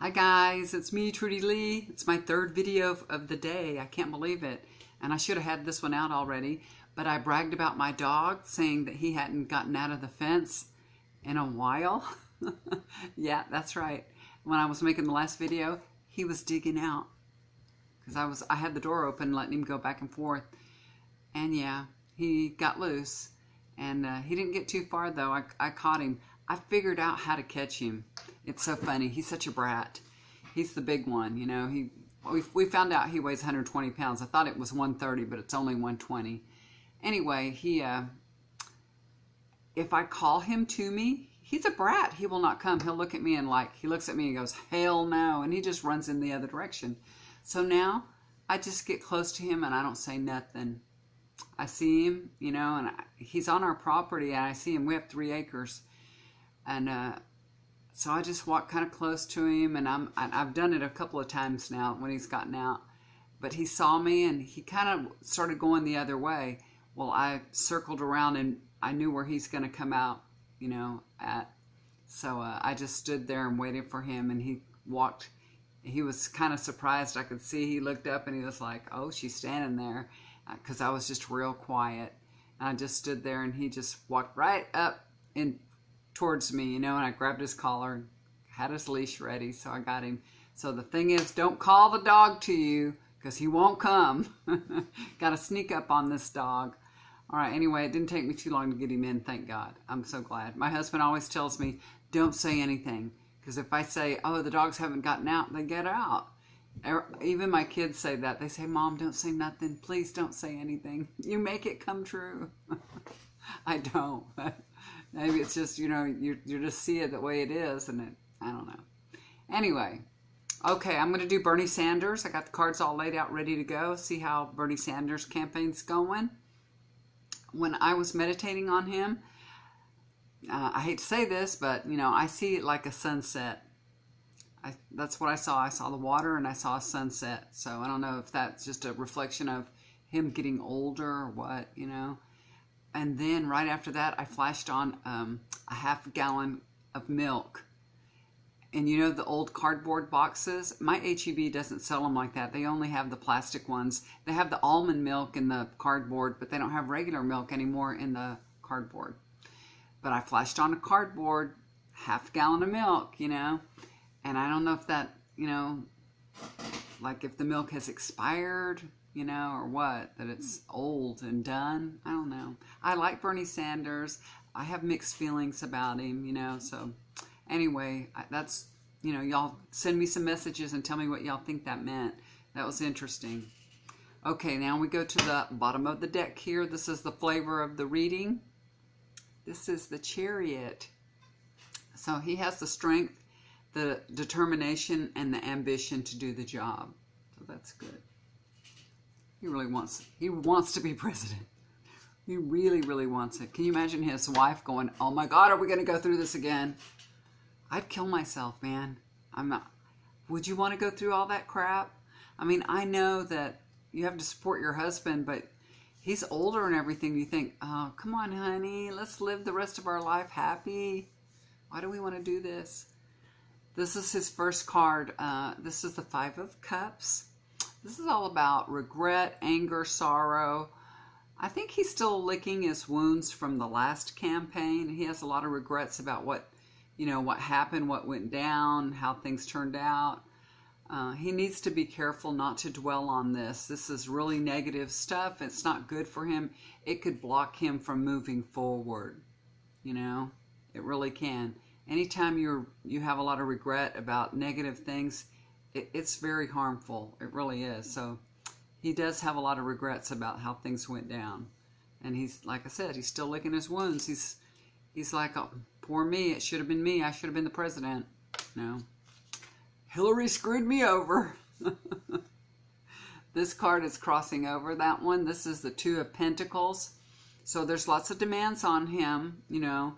Hi guys, it's me, Trudy Lee. It's my third video of the day. I can't believe it. And I should have had this one out already, but I bragged about my dog, saying that he hadn't gotten out of the fence in a while. Yeah, that's right. When I was making the last video, he was digging out because I had the door open, letting him go back and forth. And yeah, he got loose, and he didn't get too far though. I caught him. I figured out how to catch him. It's so funny. He's such a brat. He's the big one, you know. We found out he weighs 120 pounds. I thought it was 130, but it's only 120. Anyway, if I call him to me, he's a brat. He will not come. He'll look at me and he looks at me and goes, hell no, and he just runs in the other direction. So now I just get close to him and I don't say nothing. I see him, you know, and he's on our property and I see him. We have 3 acres. And so I just walk kind of close to him, and I've done it a couple of times now when he's gotten out. But he saw me, and he kind of started going the other way. Well, I circled around, and I knew where he's going to come out, you know, at. So I just stood there and waited for him, and he walked. He was kind of surprised. I could see he looked up, and he was like, oh, she's standing there, because I was just real quiet. And I just stood there, and he just walked right up and towards me, you know, and I grabbed his collar and had his leash ready, so I got him. So the thing is, don't call the dog to you, because he won't come. Got to sneak up on this dog. All right, anyway, it didn't take me too long to get him in, thank God. I'm so glad. My husband always tells me, don't say anything, because if I say, oh, the dogs haven't gotten out, they get out. Even my kids say that. They say, Mom, don't say nothing. Please don't say anything. You make it come true. I don't. Maybe it's just, you know, you just see it the way it is, and I don't know. Anyway, okay, I'm going to do Bernie Sanders. I got the cards all laid out, ready to go. See how Bernie Sanders' campaign's going. When I was meditating on him, I hate to say this, but, you know, I see it like a sunset. That's what I saw. I saw the water, and I saw a sunset. So I don't know if that's just a reflection of him getting older or what, you know. And then right after that, I flashed on a half gallon of milk. And you know the old cardboard boxes? My H-E-B doesn't sell them like that. They only have the plastic ones. They have the almond milk in the cardboard, but they don't have regular milk anymore in the cardboard. But I flashed on a cardboard, half gallon of milk, you know. And I don't know if that, you know, like if the milk has expired, you know, or what, that it's old and done. I don't know. I like Bernie Sanders. I have mixed feelings about him, you know, so anyway, that's, you know, y'all send me some messages and tell me what y'all think that meant. That was interesting. Okay, now we go to the bottom of the deck here. This is the flavor of the reading. This is the Chariot. So he has the strength, the determination, and the ambition to do the job. So that's good. He wants to be president. He really, really wants it. Can you imagine his wife going, oh my God, are we going to go through this again? I'd kill myself, man. I'm not. Would you want to go through all that crap? I mean, I know that you have to support your husband, but he's older and everything. You think, oh, come on, honey, let's live the rest of our life happy. Why do we want to do this? This is his first card. This is the 5 of Cups. This is all about regret, anger, sorrow. I think he's still licking his wounds from the last campaign. He has a lot of regrets about what, you know, what happened, what went down, how things turned out. He needs to be careful not to dwell on this. This is really negative stuff. It's not good for him. It could block him from moving forward. You know, it really can. Anytime you have a lot of regret about negative things, it's very harmful. It really is. So he does have a lot of regrets about how things went down. And he's, like I said, he's still licking his wounds. He's like, oh, poor me. It should have been me. I should have been the president. No. Hillary screwed me over. This card is crossing over that one. This is the 2 of Pentacles. So there's lots of demands on him, you know,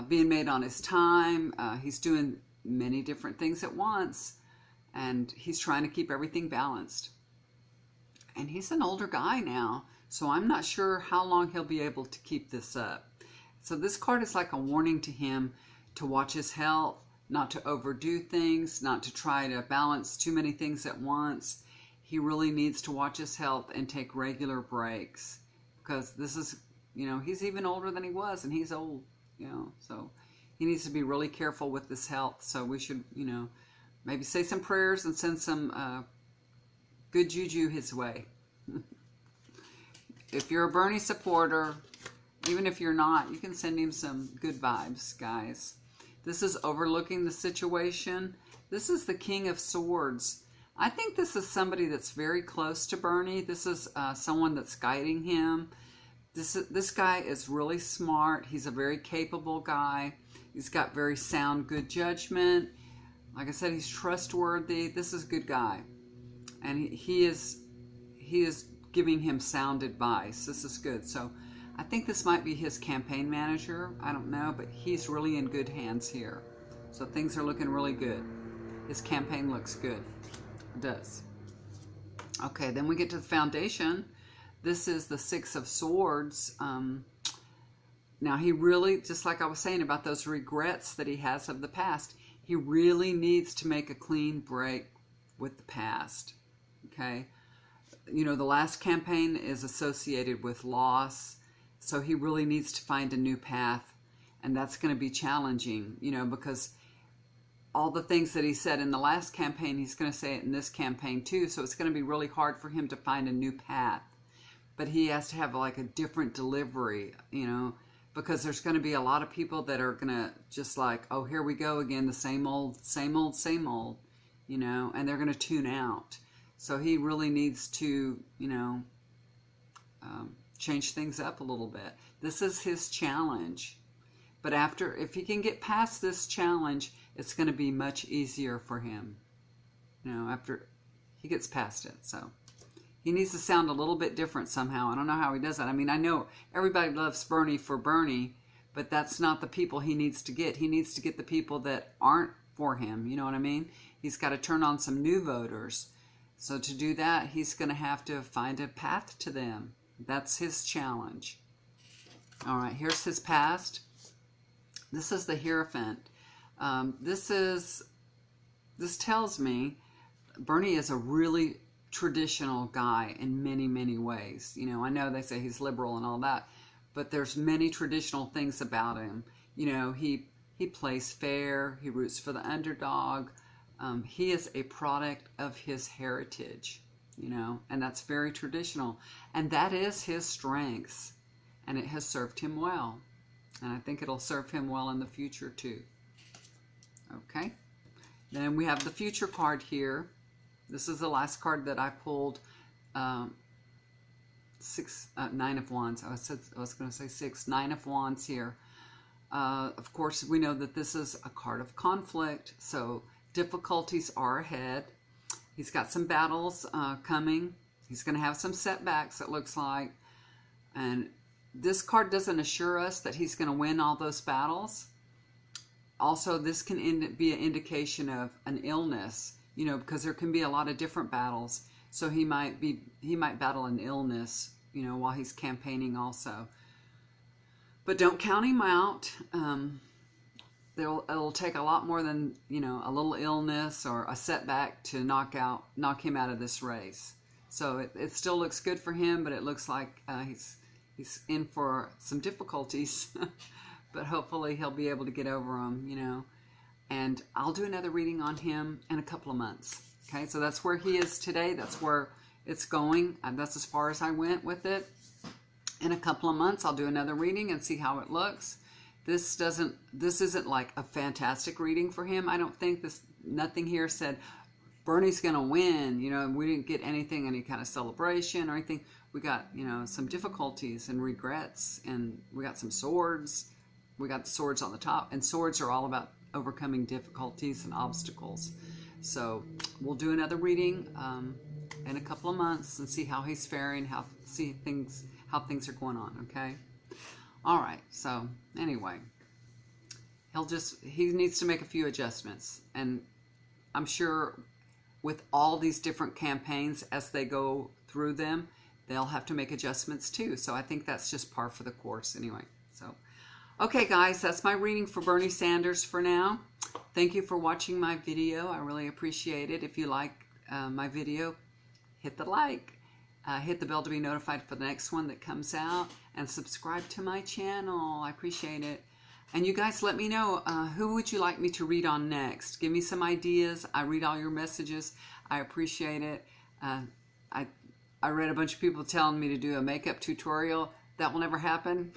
being made on his time. He's doing many different things at once. And he's trying to keep everything balanced. And he's an older guy now, so I'm not sure how long he'll be able to keep this up. So this card is like a warning to him to watch his health, not to overdo things, not to try to balance too many things at once. He really needs to watch his health and take regular breaks, because this is, you know, he's even older than he was, and he's old, you know, so he needs to be really careful with his health. So we should, you know, maybe say some prayers and send some good juju his way. If you're a Bernie supporter, even if you're not, you can send him some good vibes, guys. This is overlooking the situation. This is the King of Swords. I think this is somebody that's very close to Bernie. This is someone that's guiding him. This guy is really smart. He's a very capable guy. He's got very sound, good judgment. Like I said, he's trustworthy. This is a good guy. And he is giving him sound advice. This is good. So I think this might be his campaign manager. I don't know, but he's really in good hands here. So things are looking really good. His campaign looks good. It does. Okay, then we get to the foundation. This is the Six of Swords. Now he really, just like I was saying about those regrets that he has of the past, he really needs to make a clean break with the past. Okay? You know, the last campaign is associated with loss, so he really needs to find a new path, and that's going to be challenging, you know, because all the things that he said in the last campaign, he's going to say it in this campaign too, so it's going to be really hard for him to find a new path. But he has to have like a different delivery, you know, because there's going to be a lot of people that are going to just like, oh, here we go again, the same old, you know, and they're going to tune out. So he really needs to, you know, change things up a little bit. This is his challenge. But if he can get past this challenge, it's going to be much easier for him, you know, after he gets past it. So he needs to sound a little bit different somehow. I don't know how he does that. I mean, I know everybody loves Bernie for Bernie, but that's not the people he needs to get. He needs to get the people that aren't for him. You know what I mean? He's got to turn on some new voters. So to do that, he's going to have to find a path to them. That's his challenge. All right, here's his past. This is the Hierophant. This tells me Bernie is a really traditional guy in many, many ways. You know, I know they say he's liberal and all that, but there's many traditional things about him. You know, he plays fair. He roots for the underdog. He is a product of his heritage, you know, and that's very traditional. And that is his strengths, and it has served him well. And I think it'll serve him well in the future too. Okay. Then we have the future card here. This is the last card that I pulled. Nine of Wands. I was going to say six. Nine of Wands here. Of course, we know that this is a card of conflict. So difficulties are ahead. He's got some battles coming. He's going to have some setbacks, it looks like. And this card doesn't assure us that he's going to win all those battles. Also, this can be an indication of an illness, you know, because there can be a lot of different battles. So he might battle an illness, you know, while he's campaigning also. But don't count him out. It'll take a lot more than, you know, a little illness or a setback to knock him out of this race. So it still looks good for him, but it looks like he's in for some difficulties. But hopefully he'll be able to get over them, you know. And I'll do another reading on him in a couple of months. Okay, so that's where he is today. That's where it's going. And that's as far as I went with it. In a couple of months, I'll do another reading and see how it looks. This isn't like a fantastic reading for him. I don't think nothing here said Bernie's going to win. You know, we didn't get anything, any kind of celebration or anything. We got, you know, some difficulties and regrets, and we got some swords. We got the swords on the top, and swords are all about overcoming difficulties and obstacles. So we'll do another reading in a couple of months and see how he's faring, how things are going on. Okay. All right. So anyway, he needs to make a few adjustments, and I'm sure with all these different campaigns as they go through them, they'll have to make adjustments too. So I think that's just par for the course anyway. So, okay guys, that's my reading for Bernie Sanders for now. Thank you for watching my video. I really appreciate it. If you like my video, hit the like. Hit the bell to be notified for the next one that comes out. And subscribe to my channel. I appreciate it. And you guys let me know, who would you like me to read on next? Give me some ideas. I read all your messages. I appreciate it. I read a bunch of people telling me to do a makeup tutorial. That will never happen.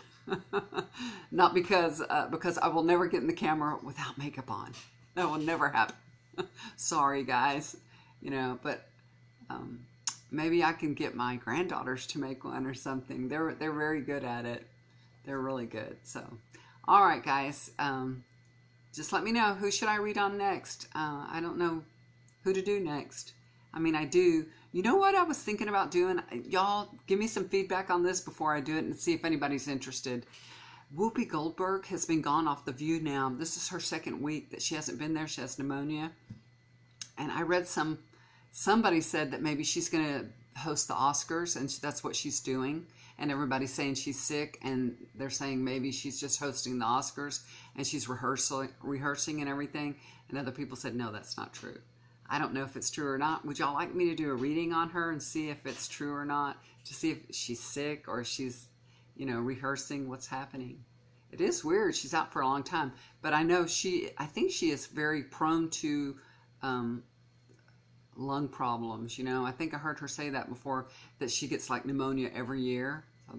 Not because I will never get in the camera without makeup on. That will never happen. Sorry, guys. You know, but maybe I can get my granddaughters to make one or something. They're very good at it. They're really good. So, all right, guys. Just let me know, who should I read on next. I don't know who to do next. I mean, I do. You know what I was thinking about doing? Y'all, give me some feedback on this before I do it and see if anybody's interested. Whoopi Goldberg has been gone off The View now. This is her second week that she hasn't been there. She has pneumonia. And I read somebody said that maybe she's going to host the Oscars, and that's what she's doing. And everybody's saying she's sick, and they're saying maybe she's just hosting the Oscars, and she's rehearsing and everything. And other people said, no, that's not true. I don't know if it's true or not. Would y'all like me to do a reading on her and see if it's true or not? To see if she's sick or she's, you know, rehearsing what's happening. It is weird. She's out for a long time. But I know I think she is very prone to lung problems, you know. I think I heard her say that before, that she gets like pneumonia every year. So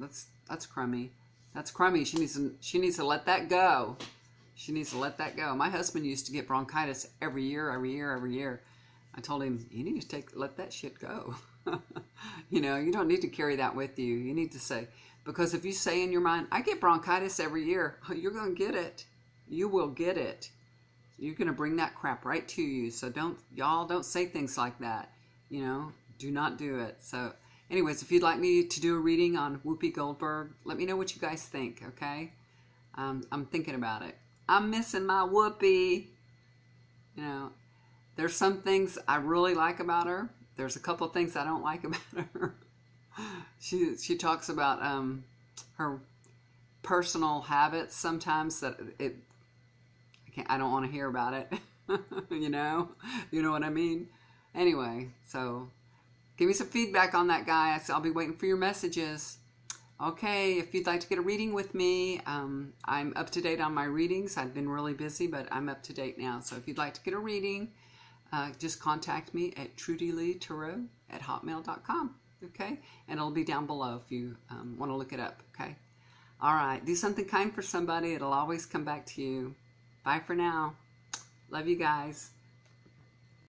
that's crummy. That's crummy. She needs to let that go. She needs to let that go. My husband used to get bronchitis every year. I told him, you need to let that shit go. You know, you don't need to carry that with you. You need to say, because if you say in your mind, I get bronchitis every year, you're going to get it. You will get it. You're going to bring that crap right to you. So y'all don't say things like that. You know, do not do it. So anyways, if you'd like me to do a reading on Whoopi Goldberg, let me know what you guys think, okay? I'm thinking about it. I'm missing my Whoopi. You know, there's some things I really like about her. There's a couple of things I don't like about her. She talks about her personal habits sometimes that I don't want to hear about it. You know what I mean? Anyway, so give me some feedback on that, guys. I'll be waiting for your messages. Okay, if you'd like to get a reading with me, I'm up to date on my readings. I've been really busy, but I'm up to date now. So if you'd like to get a reading, just contact me at trudyleetarot@hotmail.com. Okay, and it'll be down below if you want to look it up. Okay, all right. Do something kind for somebody. It'll always come back to you. Bye for now. Love you guys.